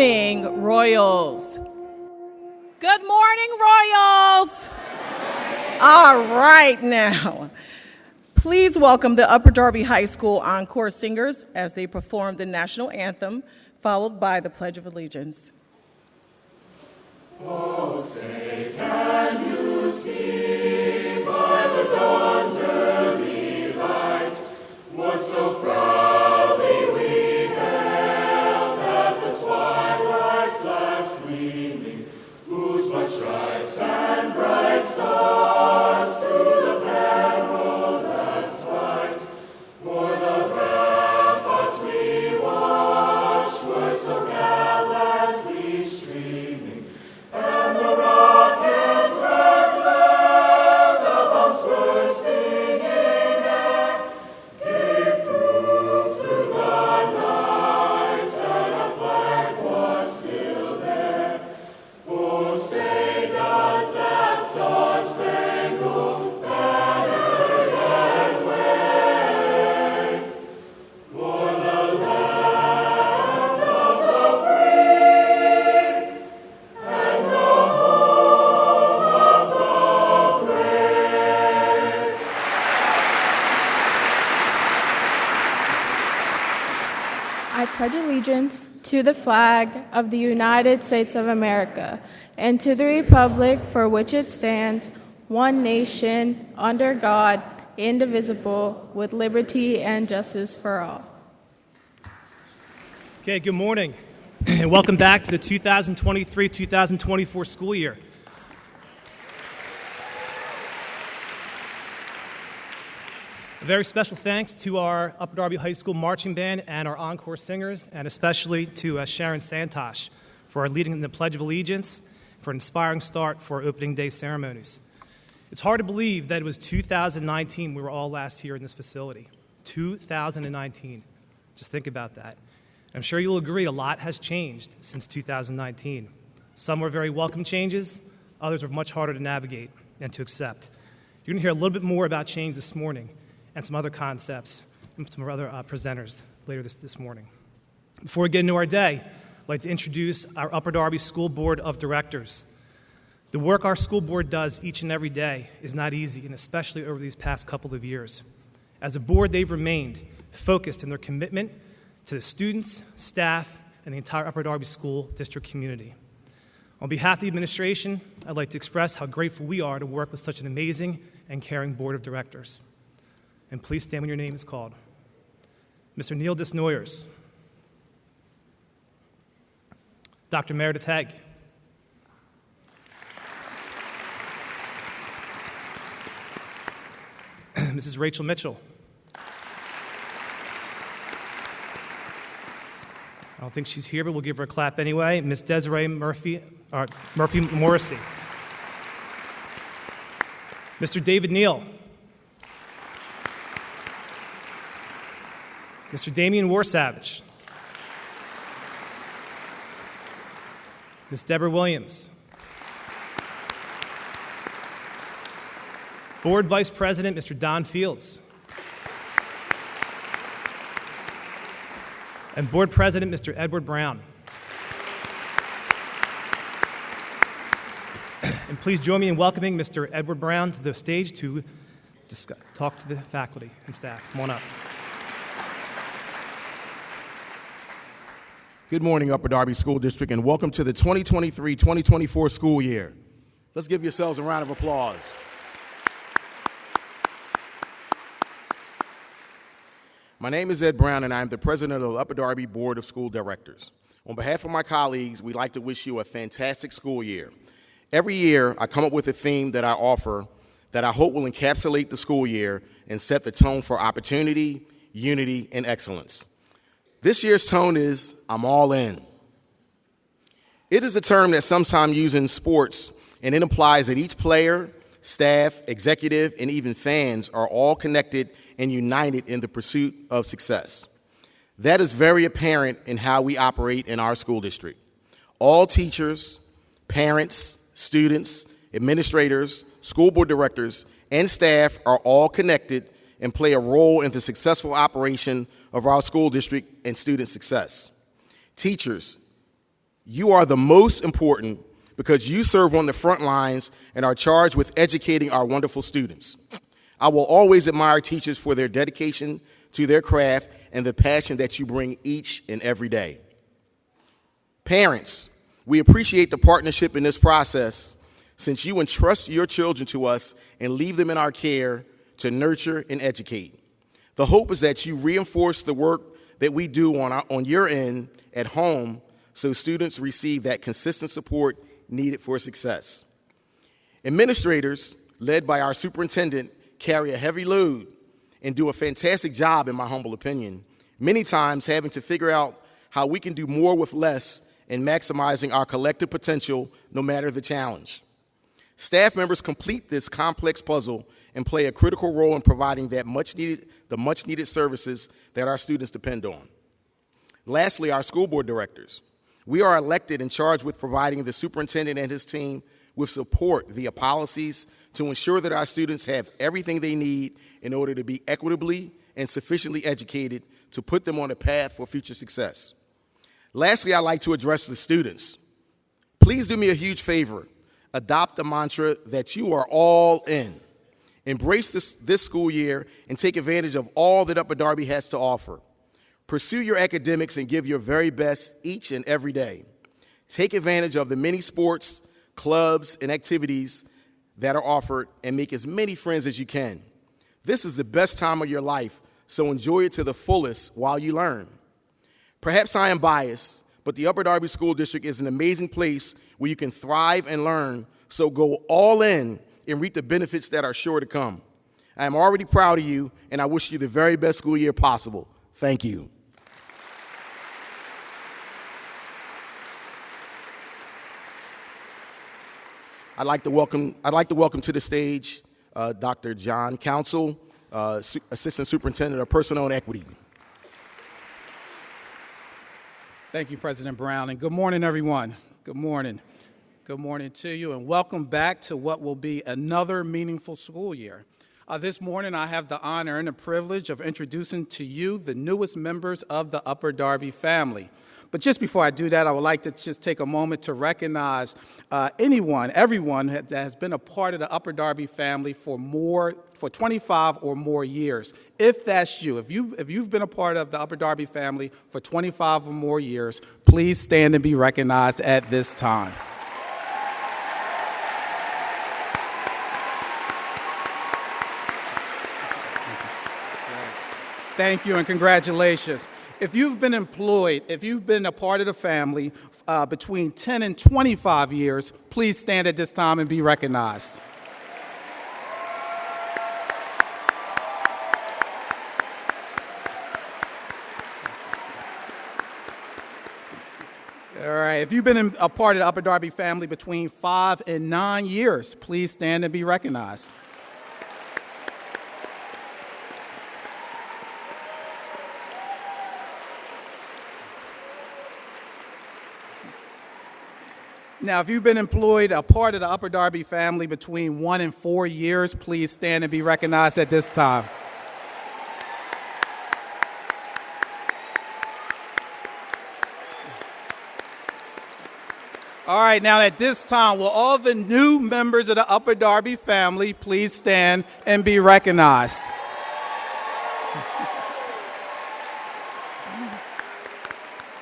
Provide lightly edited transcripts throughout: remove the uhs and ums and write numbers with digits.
morning, Royals. Good morning, Royals. All right now. Please welcome the Upper Darby High School Encore Singers as they perform the national anthem, followed by the Pledge of Allegiance. Oh, say, can you see by the dawn's early light what so proudly we hailed at the twilight's last gleaming, whose bright stripes and bright stars through the perilous fight o'er the ramparts we watched were so gallantly streaming, and the rockets' red glare, the bombs bursting in air, gave proof through the night that our flag was still there. Oh, say, does that star-spangled banner yet wave o'er the land of the free and the home of the brave? I pledge allegiance to the flag of the United States of America and to the republic for which it stands, one nation, under God, indivisible, with liberty and justice for all. Okay, good morning, and welcome back to the 2023-2024 school year. A very special thanks to our Upper Darby High School marching band and our encore singers, and especially to Sharon Santosh for leading in the Pledge of Allegiance, for an inspiring start for our opening day ceremonies. It's hard to believe that it was 2019 we were all last here in this facility. 2019. Just think about that. I'm sure you'll agree a lot has changed since 2019. Some were very welcome changes, others were much harder to navigate and to accept. You're going to hear a little bit more about change this morning and some other concepts and some other presenters later this morning. Before we get into our day, I'd like to introduce our Upper Darby School Board of Directors. The work our school board does each and every day is not easy, and especially over these past couple of years. As a board, they've remained focused in their commitment to the students, staff, and the entire Upper Darby School District community. On behalf of the administration, I'd like to express how grateful we are to work with such an amazing and caring board of directors. And please stand when your name is called. Mr. Neil Desnoyers, Dr. Meredith Hegg, Mrs. Rachel Mitchell, I don't think she's here, but we'll give her a clap anyway. Ms. Desiree Murphy Morrissey, Mr. David Neal, Mr. Damian Warsavage, Ms. Deborah Williams, Board Vice President, Mr. Don Fields, and Board President, Mr. Edward Brown. And please join me in welcoming Mr. Edward Brown to the stage to talk to the faculty and staff. Come on up. Good morning, Upper Darby School District, and welcome to the 2023-2024 school year. Let's give yourselves a round of applause. My name is Ed Brown, and I am the president of the Upper Darby Board of School Directors. On behalf of my colleagues, we'd like to wish you a fantastic school year. Every year, I come up with a theme that I offer that I hope will encapsulate the school year and set the tone for opportunity, unity, and excellence. This year's tone is, I'm all in. It is a term that's sometimes used in sports, and it implies that each player, staff, executive, and even fans are all connected and united in the pursuit of success. That is very apparent in how we operate in our school district. All teachers, parents, students, administrators, school board directors, and staff are all connected and play a role in the successful operation of our school district and student success. Teachers, You are the most important because you serve on the front lines and are charged with educating our wonderful students. I will always admire teachers for their dedication to their craft and the passion that you bring each and every day. Parents, we appreciate the partnership in this process since you entrust your children to us and leave them in our care to nurture and educate. The hope is that you reinforce the work that we do on your end at home so students receive that consistent support needed for success. Administrators, led by our superintendent, carry a heavy load and do a fantastic job, in my humble opinion, many times having to figure out how we can do more with less and maximizing our collective potential no matter the challenge. Staff members complete this complex puzzle and play a critical role in providing the much needed services that our students depend on. Lastly, our school board directors. We are elected and charged with providing the superintendent and his team with support via policies to ensure that our students have everything they need in order to be equitably and sufficiently educated to put them on a path for future success. Lastly, I'd like to address the students. Please do me a huge favor. Adopt the mantra that you are all in. Embrace this school year and take advantage of all that Upper Darby has to offer. Pursue your academics and give your very best each and every day. Take advantage of the many sports, clubs, and activities that are offered and make as many friends as you can. This is the best time of your life, so enjoy it to the fullest while you learn. Perhaps I am biased, but the Upper Darby School District is an amazing place where you can thrive and learn, so go all in and reap the benefits that are sure to come. I am already proud of you, and I wish you the very best school year possible. Thank you. I'd like to welcome to the stage Dr. John Council, Assistant Superintendent of Personnel and Equity. Thank you, President Brown, and good morning, everyone. Good morning. Good morning to you, and welcome back to what will be another meaningful school year. This morning, I have the honor and the privilege of introducing to you the newest members of the Upper Darby family. But just before I do that, I would like to just take a moment to recognize everyone that has been a part of the Upper Darby family for 25 or more years. If that's you, if you've been a part of the Upper Darby family for 25 or more years, please stand and be recognized at this time. Thank you and congratulations. If you've been employed, if you've been a part of the family between 10 and 25 years, please stand at this time and be recognized. All right, if you've been a part of the Upper Darby family between 5 and 9 years, please stand and be recognized. Now, if you've been employed, a part of the Upper Darby family between 1 and 4 years, please stand and be recognized at this time. All right, now at this time, will all the new members of the Upper Darby family please stand and be recognized?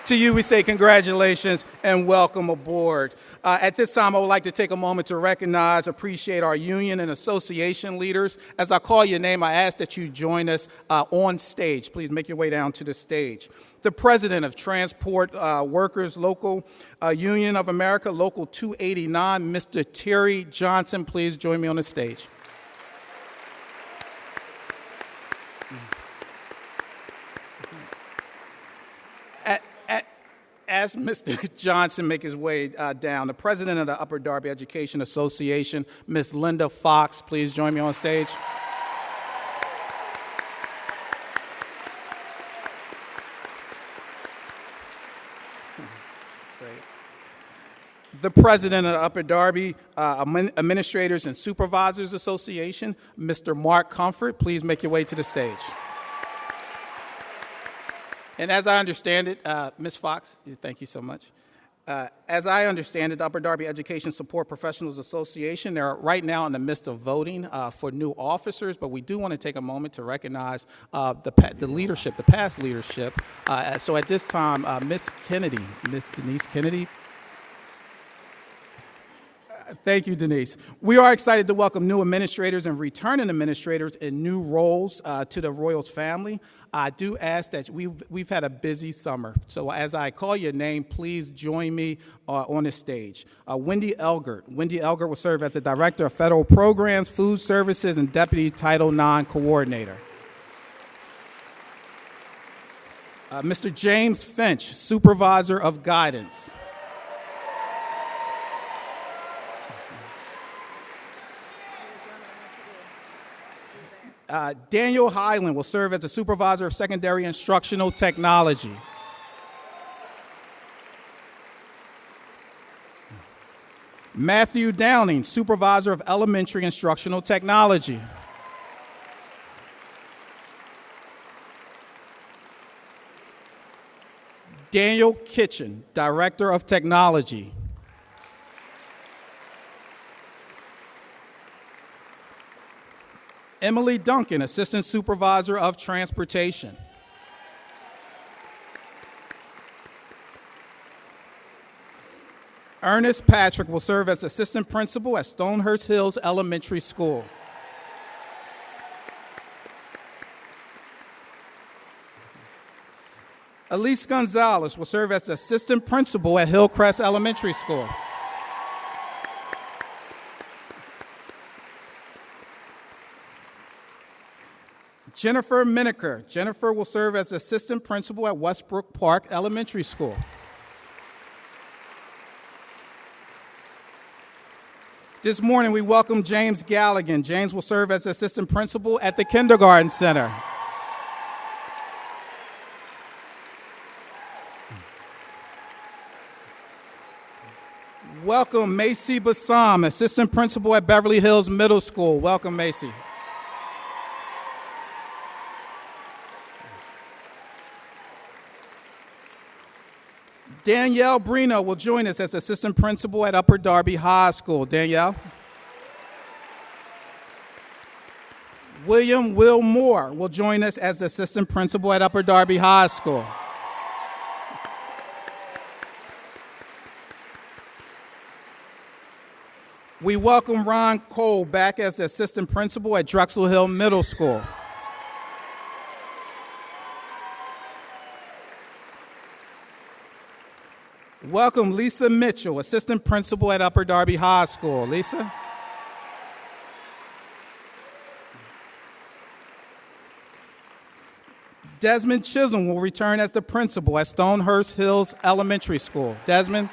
To you, we say congratulations and welcome aboard. At this time, I would like to take a moment to recognize, appreciate our union and association leaders. As I call your name, I ask that you join us on stage. Please make your way down to the stage. The President of Transport Workers Local Union of America, Local 289, Mr. Terry Johnson, please join me on the stage. As Mr. Johnson makes his way down, the President of the Upper Darby Education Association, Ms. Linda Fox, please join me on stage. Great. The President of the Upper Darby Administrators and Supervisors Association, Mr. Mark Comfort, please make your way to the stage. And as I understand it, Ms. Fox, thank you so much. As I understand it, the Upper Darby Education Support Professionals Association, they're right now in the midst of voting for new officers, but we do want to take a moment to recognize the leadership, the past leadership. So at this time, Miss Denise Kennedy. Thank you, Denise. We are excited to welcome new administrators and returning administrators in new roles to the Royals family. I do ask that we've had a busy summer, so as I call your name, please join me on the stage. Wendy Elgert. Wendy Elgert will serve as the Director of Federal Programs, Food Services, and Deputy Title IX Coordinator. Mr. James Finch, Supervisor of Guidance. Daniel Highland will serve as the Supervisor of Secondary Instructional Technology. Matthew Downing, Supervisor of Elementary Instructional Technology. Daniel Kitchen, Director of Technology. Emily Duncan, Assistant Supervisor of Transportation. Ernest Patrick will serve as Assistant Principal at Stonehurst Hills Elementary School. Elise Gonzalez will serve as the Assistant Principal at Hillcrest Elementary School. Jennifer Miniker. Jennifer will serve as Assistant Principal at Westbrook Park Elementary School. This morning, we welcome James Galligan. James will serve as Assistant Principal at the Kindergarten Center. Welcome Macy Bassam, Assistant Principal at Beverly Hills Middle School. Welcome, Macy. Danielle Brino will join us as Assistant Principal at Upper Darby High School. Danielle. William Will Moore will join us as the Assistant Principal at Upper Darby High School. We welcome Ron Cole back as the Assistant Principal at Drexel Hill Middle School. Welcome Lisa Mitchell, Assistant Principal at Upper Darby High School. Lisa. Desmond Chisholm will return as the Principal at Stonehurst Hills Elementary School. Desmond.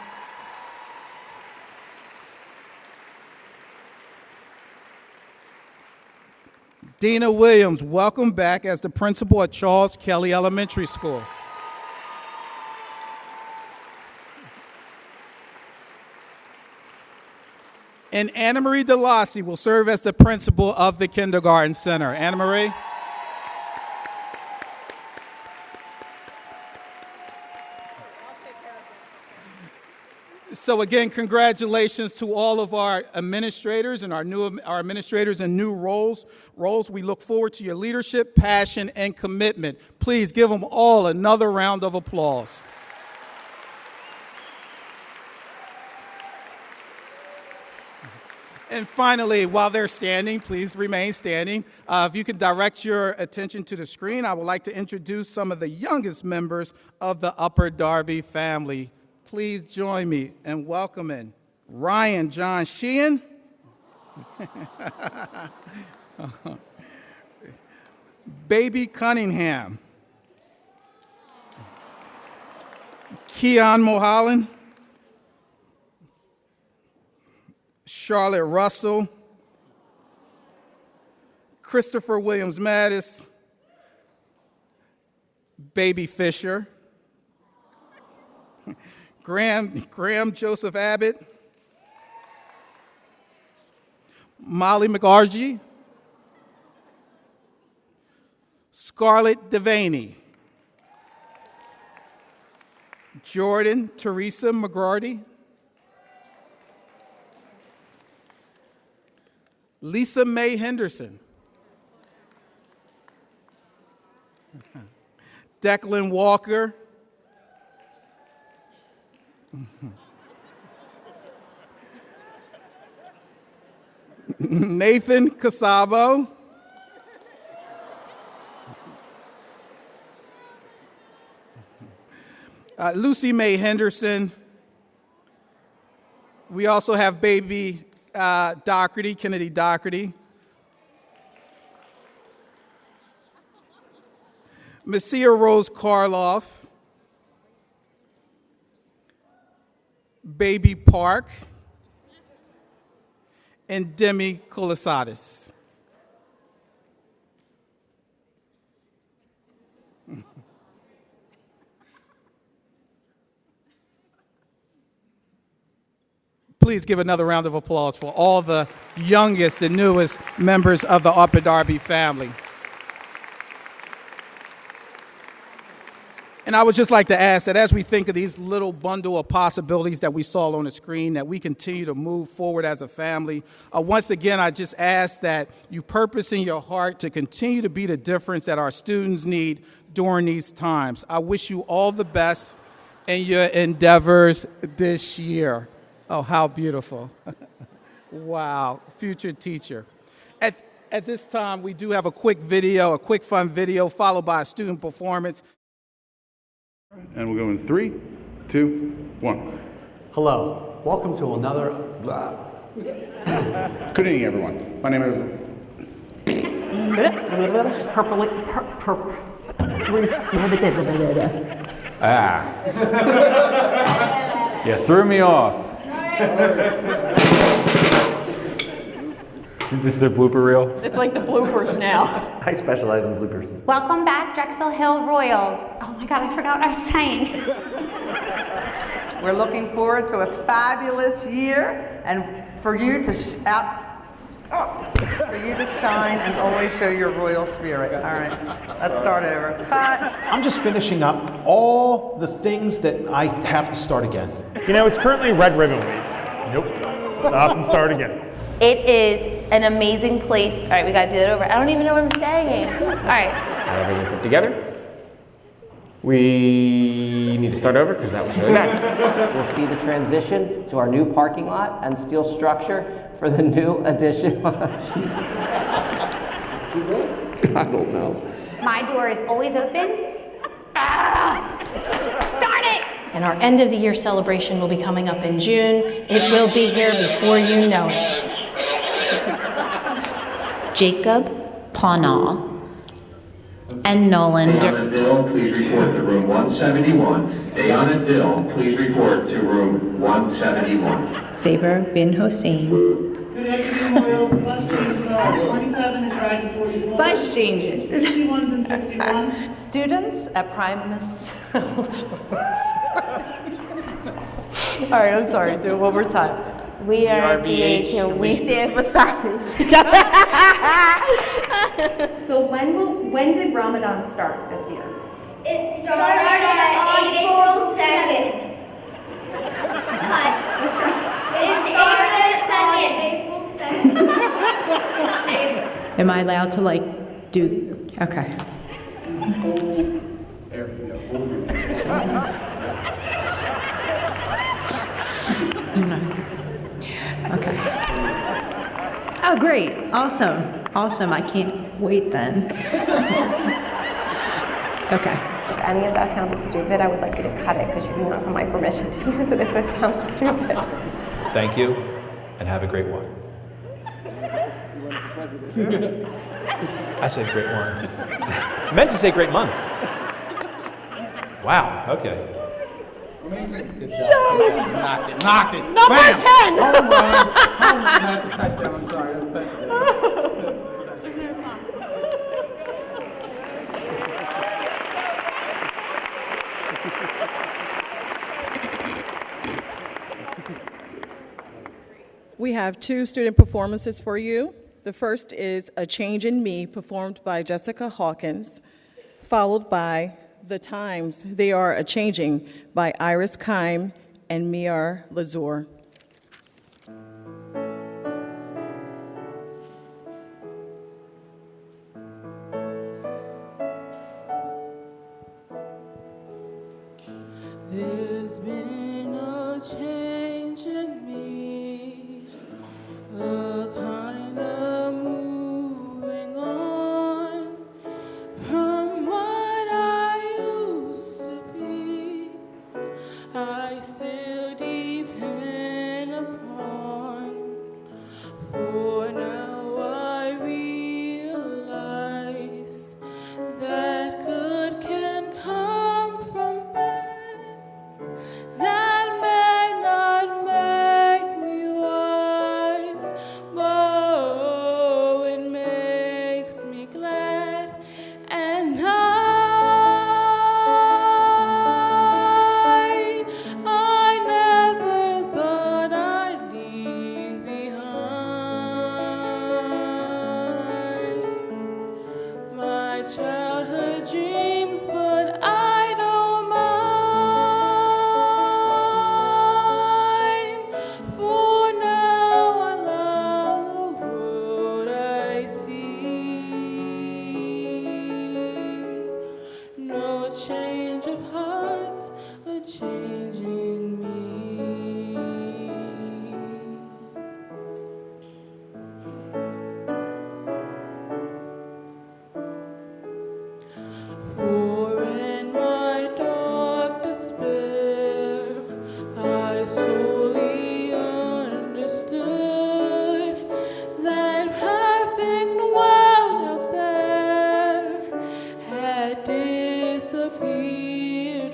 Dina Williams, welcome back as the Principal at Charles Kelly Elementary School. And Anna Marie DeLossi will serve as the Principal of the Kindergarten Center. Anna Marie. So again, congratulations to all of our administrators and our administrators in new roles. We look forward to your leadership, passion, and commitment. Please give them all another round of applause. And finally, while they're standing, please remain standing. If you can direct your attention to the screen, I would like to introduce some of the youngest members of the Upper Darby family. Please join me in welcoming Ryan John Sheehan, Baby Cunningham, Keon Mulholland, Charlotte Russell, Christopher Williams Mattis, Baby Fisher, Graham Joseph Abbott, Molly McArgy, Scarlett Devaney, Jordan Teresa McGrady. Lisa Mae Henderson. Declan Walker. Nathan Casabo. Lucy Mae Henderson. We also have baby Doherty, Kennedy Doherty. Messia Rose Karloff. Baby Park. And Demi Koulisadis. Please give another round of applause for all the youngest and newest members of the Upper Darby family. And I would just like to ask that as we think of these little bundle of possibilities that we saw on the screen, that we continue to move forward as a family. Once again, I just ask that you purpose in your heart to continue to be the difference that our students need during these times. I wish you all the best in your endeavors this year. Oh, how beautiful. Wow, future teacher. At this time, we do have a quick video, a quick fun video, followed by a student performance. And we'll go in 3, 2, 1. Hello, welcome to another. Good evening, everyone. My name is. You threw me off. This is their blooper reel. It's like the bloopers now. I specialize in bloopers. Welcome back, Drexel Hill Royals. Oh my God, I forgot what I was saying. We're looking forward to a fabulous year and for you to shine and always show your royal spirit. All right, let's start over. Cut. I'm just finishing up all the things that I have to start again. You know, it's currently Red Ribbon Week. Nope. Stop and start again. It is an amazing place. All right, we gotta do it over. I don't even know what I'm saying. All right. Everything put together. We need to start over because that was really bad. We'll see the transition to our new parking lot and steel structure for the new addition. Jeez. I don't know. My door is always open. Ah! Darn it! And our end of the year celebration will be coming up in June. It will be here before you know it. Jacob Pawnall and Nolan. Dayon and Bill, please report to room 171. Dayon and Bill, please report to room 171. Saber bin Hossein. Good afternoon, Royals. Bus changes are 27 and Dragon 41. Bus changes. 61s and 61. Students at Primus. All right, I'm sorry. Do it one more time. We are BH and we stand beside each other. So when did Ramadan start this year? It started on April 2nd. It started on April 2nd. Am I allowed to do? Okay. Okay. Oh, great. Awesome. Awesome. I can't wait then. Okay. If any of that sounded stupid, I would like you to cut it because you do not have my permission to use it if it sounds stupid. Thank you, and have a great one. I said great one. I meant to say great month. Wow, okay. Amazing. Good job. Knocked it. Number Bam. 10. Home run. That's a touchdown. I'm sorry. That's a touchdown. We have 2 student performances for you. The first is A Change in Me, performed by Jessica Hawkins, followed by The Times They Are A-Changing by Iris Kime and Miar Lazor. There's been a change in me, a kind of moving on from what I used to be. I still depend upon, for now I realize that good can come from bad. That may not make me wise, but it makes me glad. And I never thought I'd leave behind my childhood dreams, but I don't mind. For now I love the world I see. No change of hearts, a change in me. For in my dark despair, I slowly understood that perfect world out there had disappeared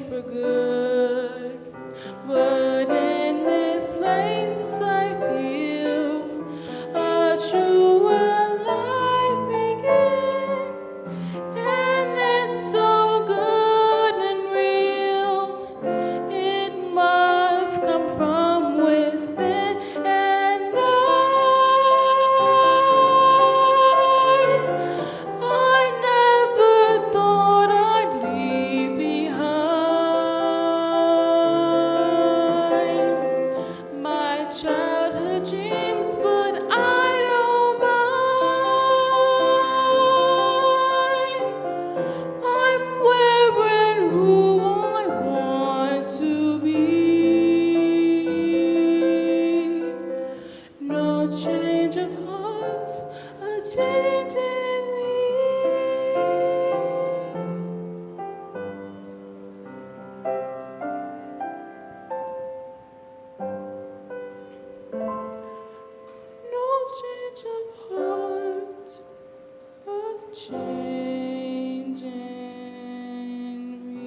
for good. But in this place I feel a truer life begin. And it's so good and real, it must come from within. And I never thought I'd leave behind my childhood dreams, but I don't mind. I'm wearing who I want to be. No change of hearts, a change in me. No change of heart, a change in me.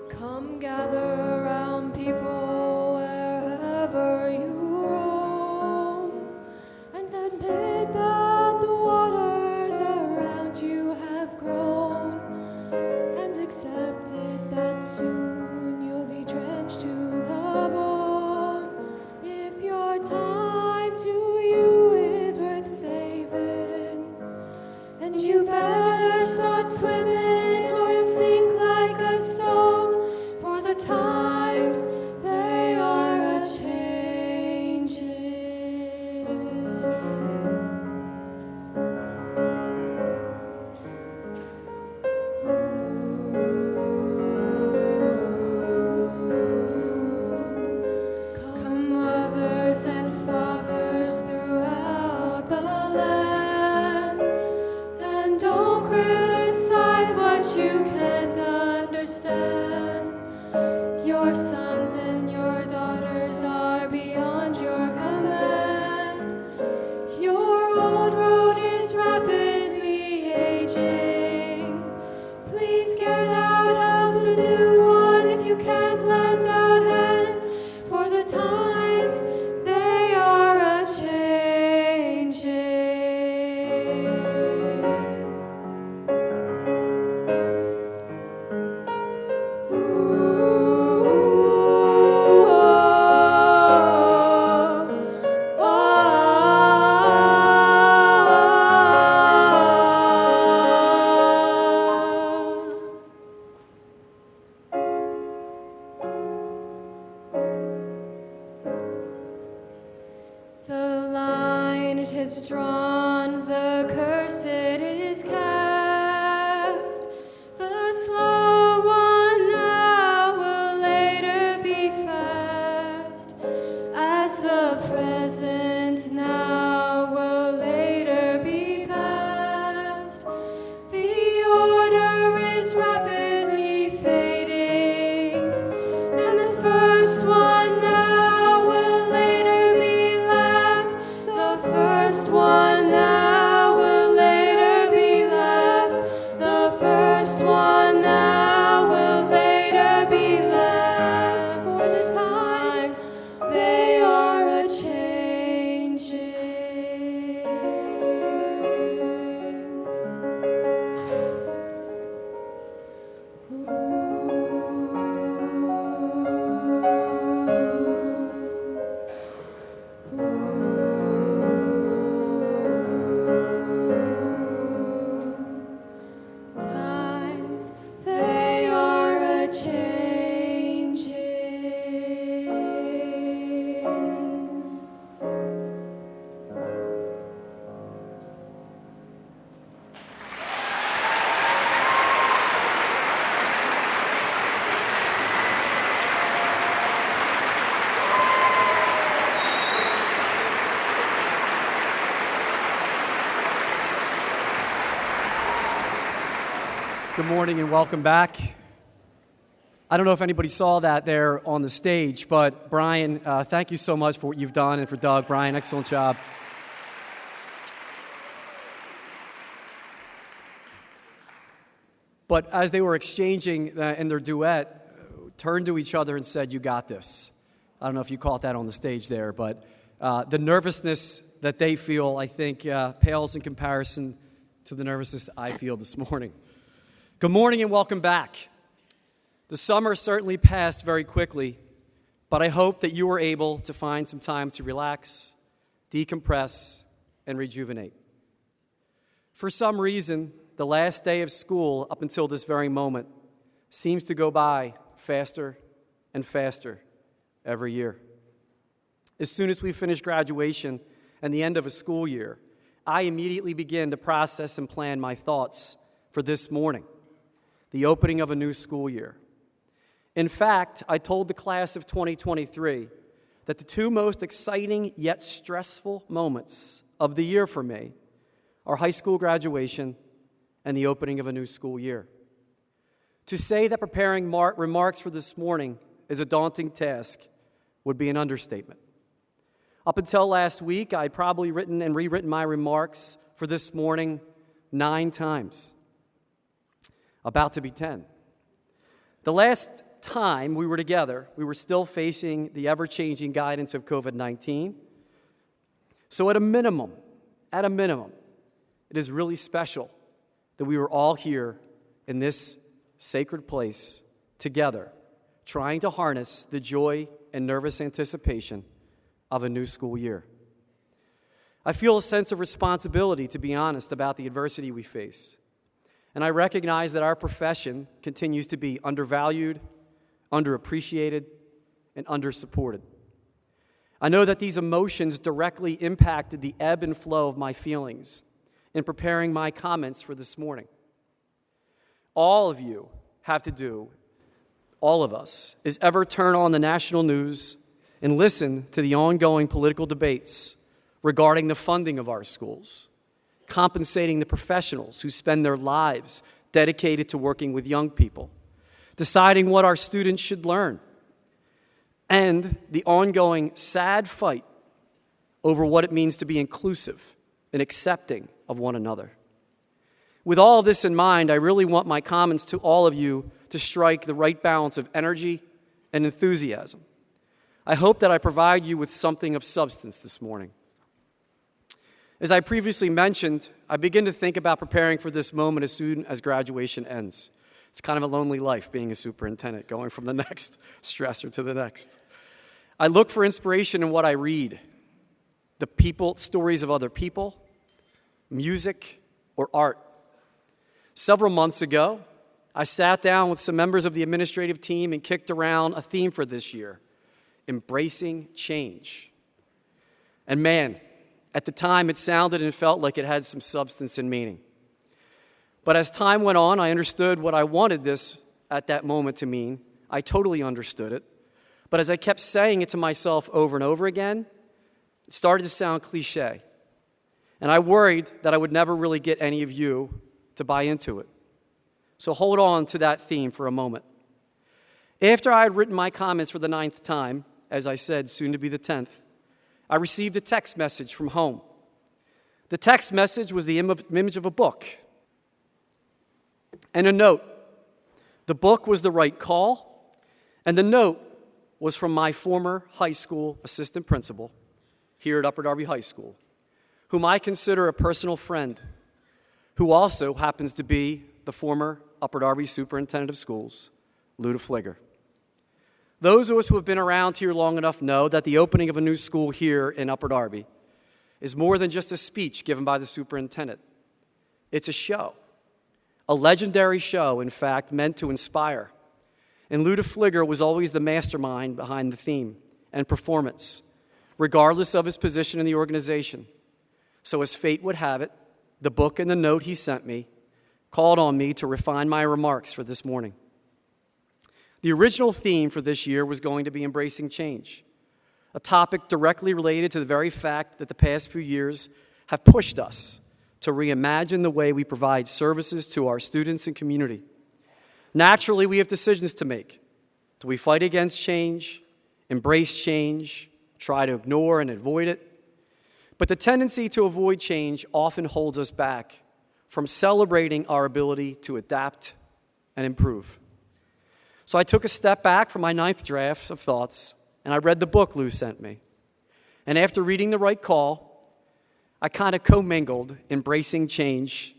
Come gather around, people, wherever you roam, and admit that the waters around you have grown, and accept it that soon you'll be drenched to the bone. If your time to you is worth saving, and you better start swimming or you'll sink like a stone. For the times they are a-changing. Come mothers and fathers throughout the land, and don't criticize what Good morning and welcome back. I don't know if anybody saw that there on the stage, but Brian, thank you so much for what you've done, and for Doug. Brian, excellent job. But as they were exchanging in their duet, turned to each other and said, "You got this." I don't know if you caught that on the stage there, but the nervousness that they feel, I think, pales in comparison to the nervousness I feel this morning. Good morning and welcome back. The summer certainly passed very quickly, but I hope that you were able to find some time to relax, decompress, and rejuvenate. For some reason, the last day of school up until this very moment seems to go by faster and faster every year. As soon as we finish graduation and the end of a school year, I immediately begin to process and plan my thoughts for this morning, the opening of a new school year. In fact, I told the class of 2023 that the two most exciting yet stressful moments of the year for me are high school graduation and the opening of a new school year. To say that preparing remarks for this morning is a daunting task would be an understatement. Up until last week, I'd probably written and rewritten my remarks for this morning 9 times. About to be 10. The last time we were together, we were still facing the ever-changing guidance of COVID-19. So at a minimum, it is really special that we were all here in this sacred place together, trying to harness the joy and nervous anticipation of a new school year. I feel a sense of responsibility, to be honest, about the adversity we face. And I recognize that our profession continues to be undervalued, underappreciated, and undersupported. I know that these emotions directly impacted the ebb and flow of my feelings in preparing my comments for this morning. All of you have to do, all of us, is ever turn on the national news and listen to the ongoing political debates regarding the funding of our schools, compensating the professionals who spend their lives dedicated to working with young people, deciding what our students should learn, and the ongoing sad fight over what it means to be inclusive and accepting of one another. With all this in mind, I really want my comments to all of you to strike the right balance of energy and enthusiasm. I hope that I provide you with something of substance this morning. As I previously mentioned, I begin to think about preparing for this moment as soon as graduation ends. It's kind of a lonely life being a superintendent, going from the next stressor to the next. I look for inspiration in what I read, the people, stories of other people, music, or art. Several months ago, I sat down with some members of the administrative team and kicked around a theme for this year, embracing change. And man, at the time it sounded and felt like it had some substance and meaning. But as time went on, I understood what I wanted this at that moment to mean. I totally understood it. But as I kept saying it to myself over and over again, it started to sound cliche. And I worried that I would never really get any of you to buy into it. So hold on to that theme for a moment. After I had written my comments for the 9th time, as I said, soon to be the 10th, I received a text message from home. The text message was the image of a book and a note. The book was the right call, and the note was from my former high school assistant principal here at Upper Darby High School, whom I consider a personal friend, who also happens to be the former Upper Darby Superintendent of Schools, Luda Fligger. Those of us who have been around here long enough know that the opening of a new school here in Upper Darby is more than just a speech given by the superintendent. It's a show, a legendary show, in fact, meant to inspire. And Luda Fligger was always the mastermind behind the theme and performance, regardless of his position in the organization. So as fate would have it, the book and the note he sent me called on me to refine my remarks for this morning. The original theme for this year was going to be embracing change, a topic directly related to the very fact that the past few years have pushed us to reimagine the way we provide services to our students and community. Naturally, we have decisions to make. Do we fight against change, embrace change, try to ignore and avoid it? But the tendency to avoid change often holds us back from celebrating our ability to adapt and improve. So I took a step back from my 9th draft of thoughts, and I read the book Lou sent me. And after reading The Right Call, I kind of commingled embracing change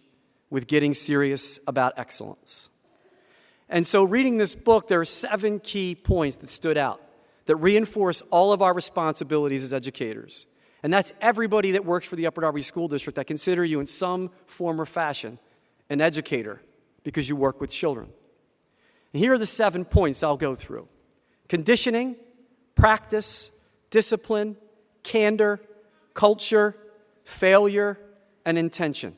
with getting serious about excellence. And so reading this book, there are 7 key points that stood out that reinforce all of our responsibilities as educators. And that's everybody that works for the Upper Darby School District. I consider you in some form or fashion an educator because you work with children. And here are the 7 points I'll go through: conditioning, practice, discipline, candor, culture, failure, and intention.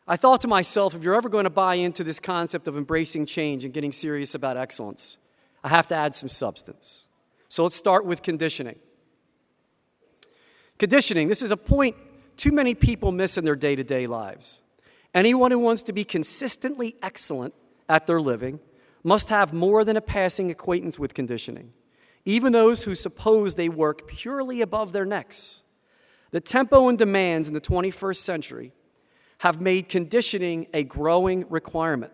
I thought to myself, if you're ever going to buy into this concept of embracing change and getting serious about excellence, I have to add some substance. So let's start with conditioning. Conditioning, this is a point too many people miss in their day-to-day lives. Anyone who wants to be consistently excellent at their living must have more than a passing acquaintance with conditioning, even those who suppose they work purely above their necks. The tempo and demands in the 21st century have made conditioning a growing requirement.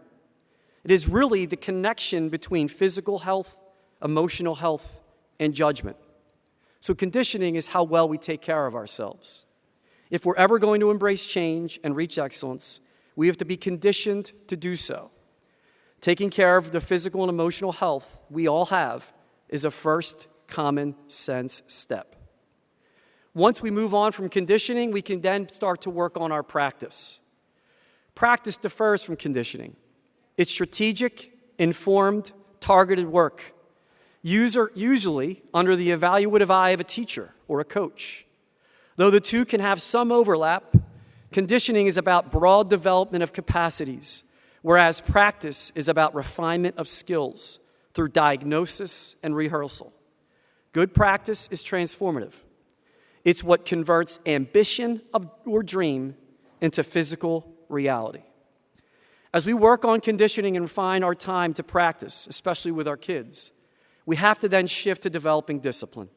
It is really the connection between physical health, emotional health, and judgment. So conditioning is how well we take care of ourselves. If we're ever going to embrace change and reach excellence, we have to be conditioned to do so. Taking care of the physical and emotional health we all have is a first common sense step. Once we move on from conditioning, we can then start to work on our practice. Practice differs from conditioning. It's strategic, informed, targeted work, usually under the evaluative eye of a teacher or a coach. Though the two can have some overlap, conditioning is about broad development of capacities, whereas practice is about refinement of skills through diagnosis and rehearsal. Good practice is transformative. It's what converts ambition or dream into physical reality. As we work on conditioning and refine our time to practice, especially with our kids, we have to then shift to developing discipline.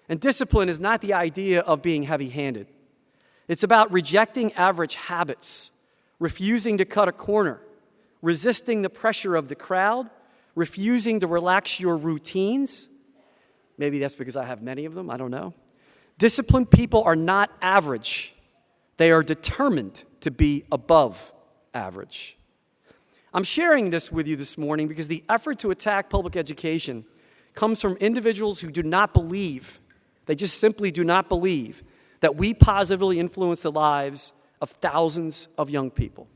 And discipline is not the idea of being heavy-handed. It's about rejecting average habits, refusing to cut a corner, resisting the pressure of the crowd, refusing to relax your routines. Maybe that's because I have many of them, I don't know. Disciplined people are not average. They are determined to be above average. I'm sharing this with you this morning because the effort to attack public education comes from individuals who do not believe, they just simply do not believe, that we positively influence the lives of thousands of young people.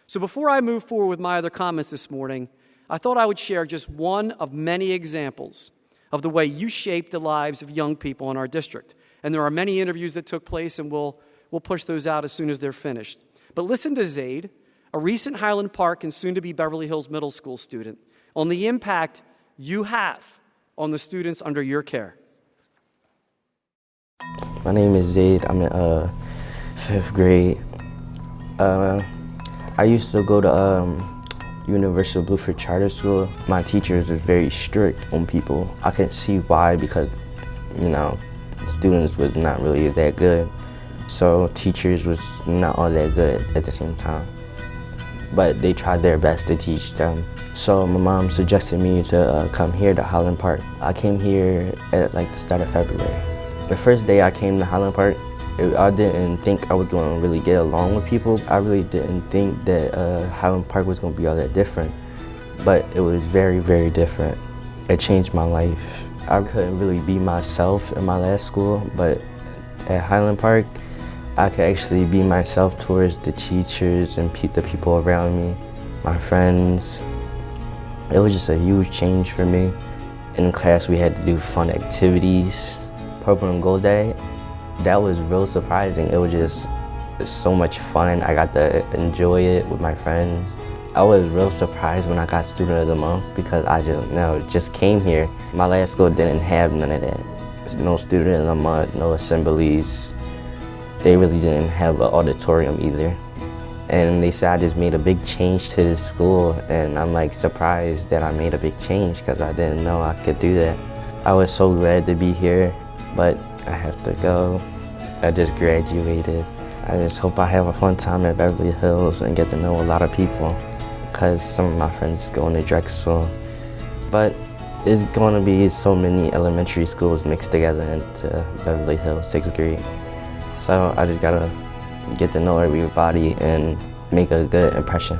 So before I move forward with my other comments this morning, I thought I would share just one of many examples of the way you shape the lives of young people in our district. And there are many interviews that took place, and we'll push those out as soon as they're finished. But listen to Zaid, a recent Highland Park and soon-to-be Beverly Hills Middle School student, on the impact you have on the students under your care. My name is Zaid. I'm in 5th grade. I used to go to University of Bluefield Charter School. My teachers were very strict on people. I could see why, because, students was not really that good. So teachers was not all that good at the same time. But they tried their best to teach them. So my mom suggested me to come here to Highland Park. I came here at the start of February. The first day I came to Highland Park, I didn't think I was going to really get along with people. I really didn't think that Highland Park was going to be all that different. But it was very, very different. It changed my life. I couldn't really be myself in my last school, but at Highland Park, I could actually be myself towards the teachers and the people around me, my friends. It was just a huge change for me. In class, we had to do fun activities. Purple and Gold Day, that was real surprising. It was just so much fun. I got to enjoy it with my friends. I was real surprised when I got Student of the Month because I just came here. My last school didn't have none of that. There's no Student of the Month, no assemblies. They really didn't have an auditorium either. and they said I just made a big change to this school, and I'm like surprised that I made a big change because I didn't know I could do that. I was so glad to be here, but I have to go. I just graduated. I just hope I have a fun time at Beverly Hills and get to know a lot of people, because some of my friends go into Drexel. But it's going to be so many elementary schools mixed together into Beverly Hills, 6th grade. So I just gotta get to know everybody and make a good impression.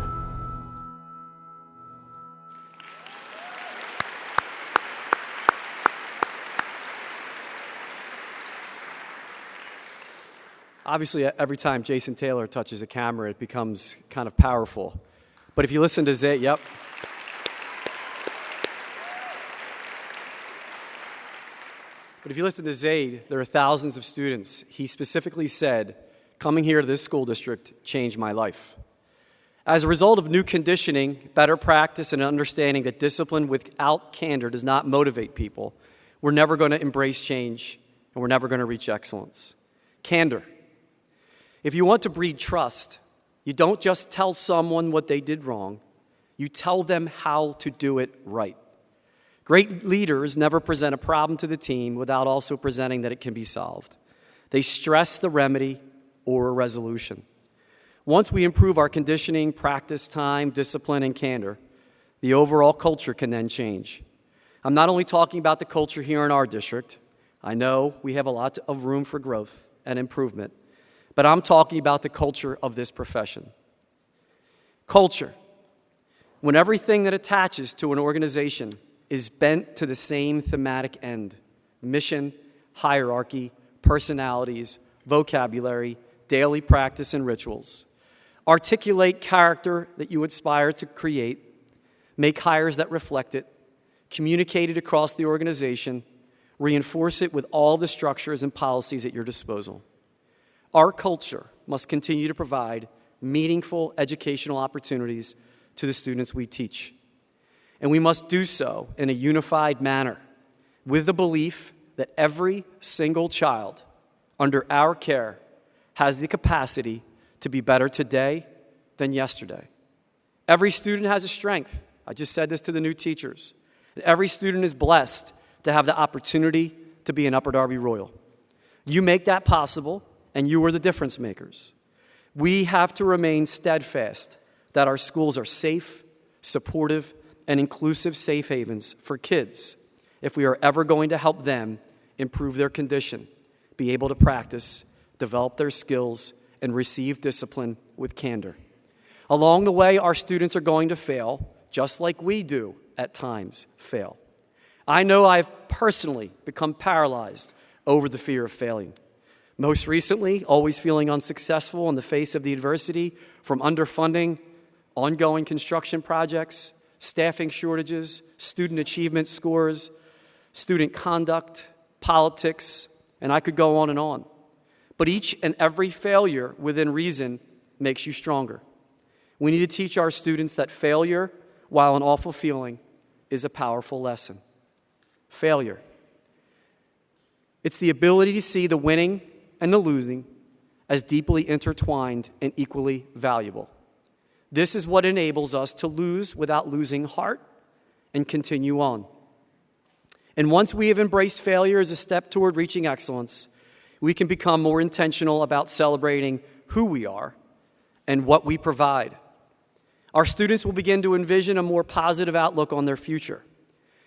Obviously, every time Jason Taylor touches a camera, it becomes kind of powerful. But if you listen to Zaid, yep. But if you listen to Zaid, there are thousands of students. He specifically said, coming here to this school district changed my life. As a result of new conditioning, better practice, and understanding that discipline without candor does not motivate people, we're never going to embrace change, and we're never going to reach excellence. Candor. If you want to breed trust, you don't just tell someone what they did wrong, you tell them how to do it right. Great leaders never present a problem to the team without also presenting that it can be solved. They stress the remedy or a resolution. Once we improve our conditioning, practice time, discipline, and candor, the overall culture can then change. I'm not only talking about the culture here in our district. I know we have a lot of room for growth and improvement, but I'm talking about the culture of this profession. Culture. When everything that attaches to an organization is bent to the same thematic end: mission, hierarchy, personalities, vocabulary, daily practice, and rituals. Articulate character that you aspire to create, make hires that reflect it, communicate it across the organization, reinforce it with all the structures and policies at your disposal. Our culture must continue to provide meaningful educational opportunities to the students we teach. And we must do so in a unified manner, with the belief that every single child under our care has the capacity to be better today than yesterday. Every student has a strength. I just said this to the new teachers. Every student is blessed to have the opportunity to be an Upper Darby Royal. You make that possible, and you are the difference makers. We have to remain steadfast that our schools are safe, supportive, and inclusive safe havens for kids if we are ever going to help them improve their condition, be able to practice, develop their skills, and receive discipline with candor. Along the way, our students are going to fail, just like we do at times fail. I know I've personally become paralyzed over the fear of failing. Most recently, always feeling unsuccessful in the face of the adversity from underfunding, ongoing construction projects, staffing shortages, student achievement scores, student conduct, politics, and I could go on and on. But each and every failure within reason makes you stronger. We need to teach our students that failure, while an awful feeling, is a powerful lesson. Failure. It's the ability to see the winning and the losing as deeply intertwined and equally valuable. This is what enables us to lose without losing heart and continue on. And once we have embraced failure as a step toward reaching excellence, we can become more intentional about celebrating who we are and what we provide. Our students will begin to envision a more positive outlook on their future,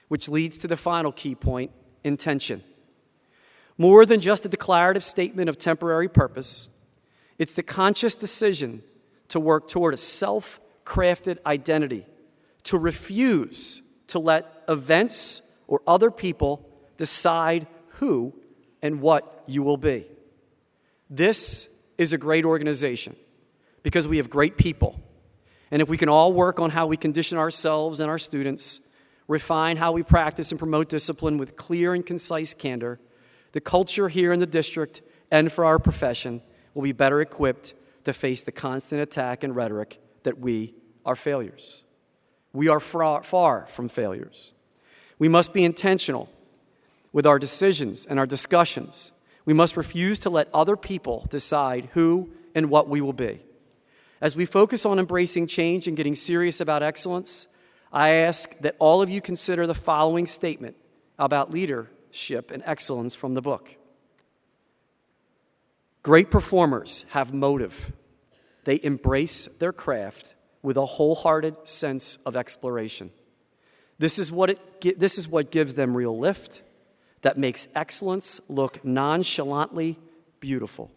which leads to the final key point: intention. More than just a declarative statement of temporary purpose, it's the conscious decision to work toward a self-crafted identity, to refuse to let events or other people decide who and what you will be. This is a great organization because we have great people. And if we can all work on how we condition ourselves and our students, refine how we practice and promote discipline with clear and concise candor, the culture here in the district and for our profession will be better equipped to face the constant attack and rhetoric that we are failures. We are far from failures. We must be intentional with our decisions and our discussions. We must refuse to let other people decide who and what we will be. As we focus on embracing change and getting serious about excellence, I ask that all of you consider the following statement about leadership and excellence from the book. Great performers have motive. They embrace their craft with a wholehearted sense of exploration. This is what gives them real lift, that makes excellence look nonchalantly beautiful.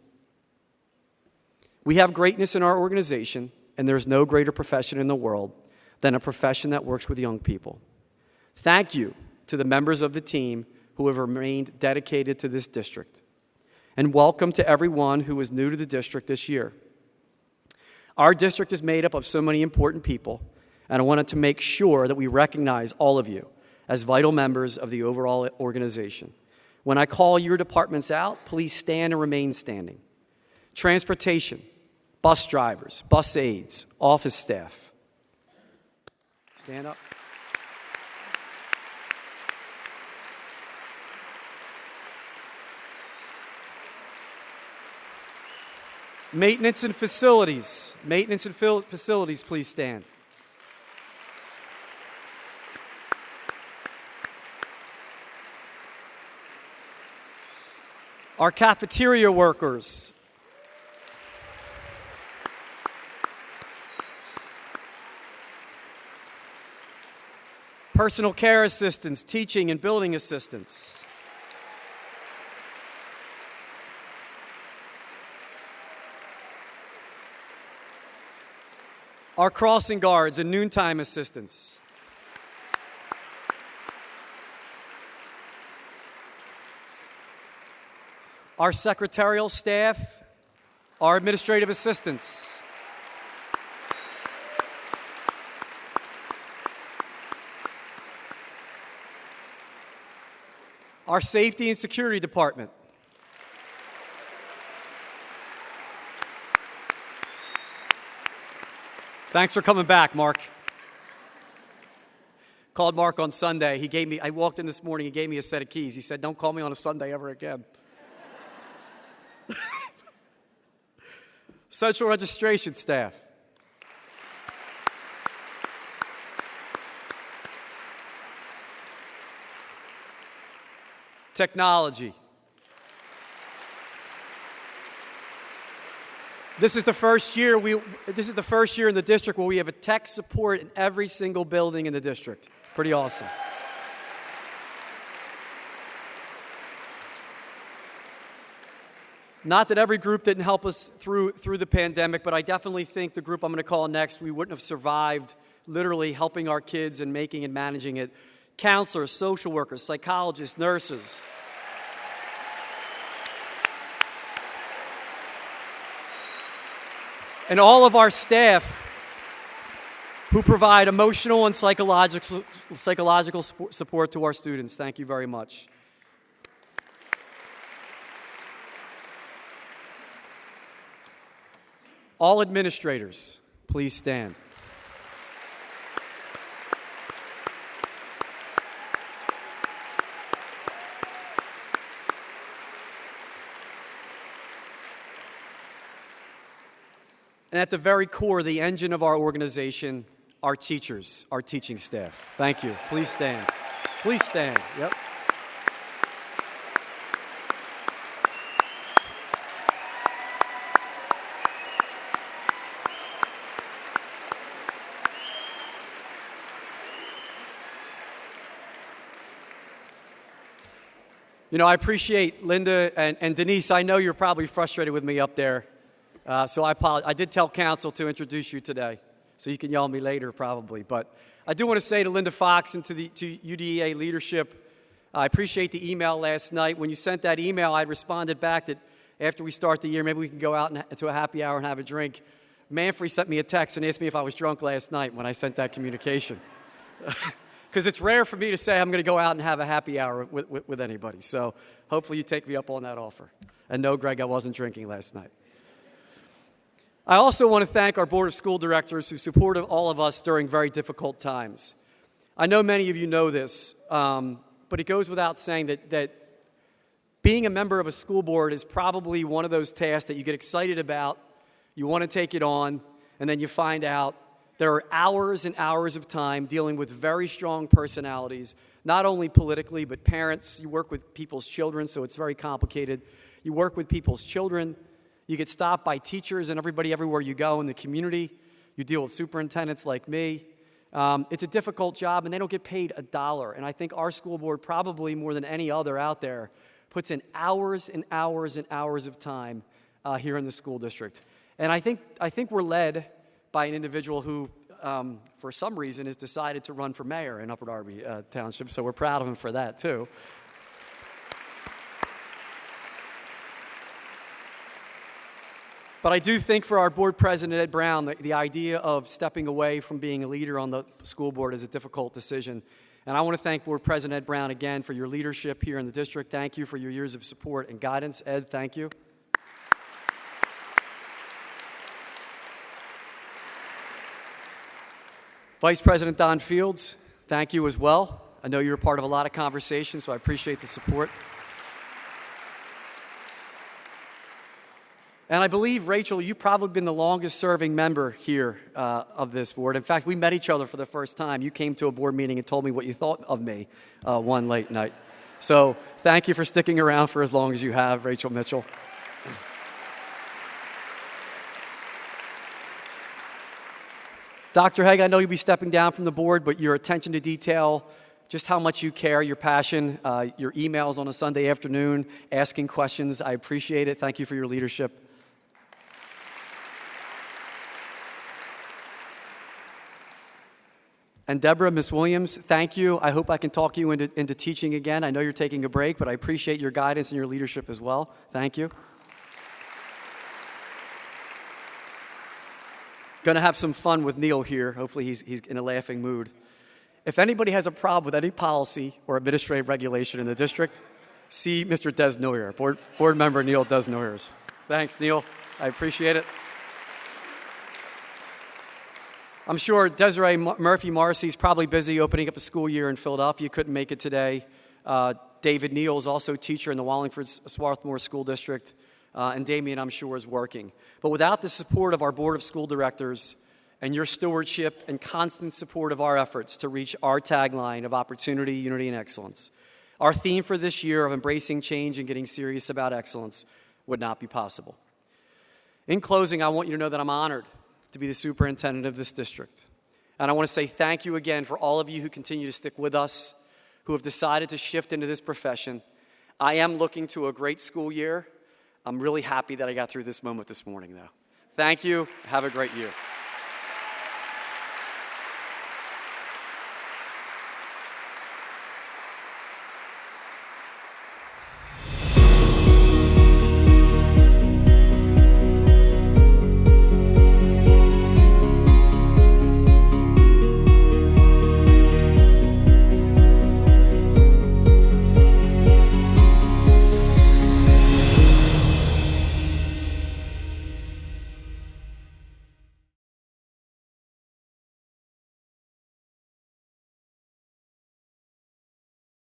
We have greatness in our organization, and there's no greater profession in the world than a profession that works with young people. Thank you to the members of the team who have remained dedicated to this district. And welcome to everyone who is new to the district this year. Our district is made up of so many important people, and I wanted to make sure that we recognize all of you as vital members of the overall organization. When I call your departments out, please stand and remain standing. Transportation, bus drivers, bus aides, office staff. Stand up. Maintenance and facilities. Maintenance and facilities, please stand. Our cafeteria workers. Personal care assistants, teaching and building assistants. Our crossing guards and noontime assistants. Our secretarial staff, our administrative assistants. Our safety and security department. Thanks for coming back, Mark. Called Mark on Sunday. I walked in this morning, he gave me a set of keys. He said, "Don't call me on a Sunday ever again." Central registration staff. Technology. This is the first year in the district where we have a tech support in every single building in the district. Pretty awesome. Not that every group didn't help us through the pandemic, but I definitely think the group I'm going to call next, we wouldn't have survived literally helping our kids and making and managing it. Counselors, social workers, psychologists, nurses. And all of our staff who provide emotional and psychological support to our students. Thank you very much. All administrators, please stand. And at the very core, the engine of our organization, our teachers, our teaching staff. Thank you. Please stand. Please stand. Yep. You know, I appreciate Linda and Denise. I know you're probably frustrated with me up there. So I apologize. I did tell council to introduce you today, so you can yell at me later probably. But I do want to say to Linda Fox and to UDEA leadership, I appreciate the email last night. When you sent that email, I responded back that after we start the year, maybe we can go out to a happy hour and have a drink. Manfrey sent me a text and asked me if I was drunk last night when I sent that communication. Because it's rare for me to say I'm going to go out and have a happy hour with anybody. So hopefully you take me up on that offer. And no, Greg, I wasn't drinking last night. I also want to thank our Board of School Directors who supported all of us during very difficult times. I know many of you know this, but it goes without saying that being a member of a school board is probably one of those tasks that you get excited about, you want to take it on, and then you find out there are hours and hours of time dealing with very strong personalities, not only politically, but parents. You work with people's children, so it's very complicated. You work with people's children. You get stopped by teachers and everybody everywhere you go in the community. You deal with superintendents like me. It's a difficult job, and they don't get paid $1. And I think our school board, probably more than any other out there, puts in hours and hours and hours of time here in the school district. And I think we're led by an individual who, for some reason, has decided to run for mayor in Upper Darby Township, so we're proud of him for that, too. But I do think for our board president, Ed Brown, the idea of stepping away from being a leader on the school board is a difficult decision. And I want to thank Board President Ed Brown again for your leadership here in the district. Thank you for your years of support and guidance. Ed, thank you. Vice President Don Fields, thank you as well. I know you're a part of a lot of conversations, so I appreciate the support. And I believe, Rachel, you've probably been the longest serving member here of this board. In fact, we met each other for the first time. You came to a board meeting and told me what you thought of me one late night. So thank you for sticking around for as long as you have, Rachel Mitchell. Dr. Haig, I know you'll be stepping down from the board, but your attention to detail, just how much you care, your passion, your emails on a Sunday afternoon, asking questions, I appreciate it. Thank you for your leadership. And Deborah, Ms. Williams, thank you. I hope I can talk you into teaching again. I know you're taking a break, but I appreciate your guidance and your leadership as well. Thank you. Going to have some fun with Neil here. Hopefully he's in a laughing mood. If anybody has a problem with any policy or administrative regulation in the district, see Mr. Des Neuer, board member Neil Des Neuers. Thanks, Neil. I appreciate it. I'm sure Desiree Murphy Morrissey is probably busy opening up a school year in Philadelphia. Couldn't make it today. David Neal is also a teacher in the Wallingford-Swarthmore School District. And Damien, I'm sure, is working. But without the support of our Board of School Directors and your stewardship and constant support of our efforts to reach our tagline of opportunity, unity, and excellence, our theme for this year of embracing change and getting serious about excellence would not be possible. In closing, I want you to know that I'm honored to be the superintendent of this district. And I want to say thank you again for all of you who continue to stick with us, who have decided to shift into this profession. I am looking to a great school year. I'm really happy that I got through this moment this morning, though. Thank you. Have a great year.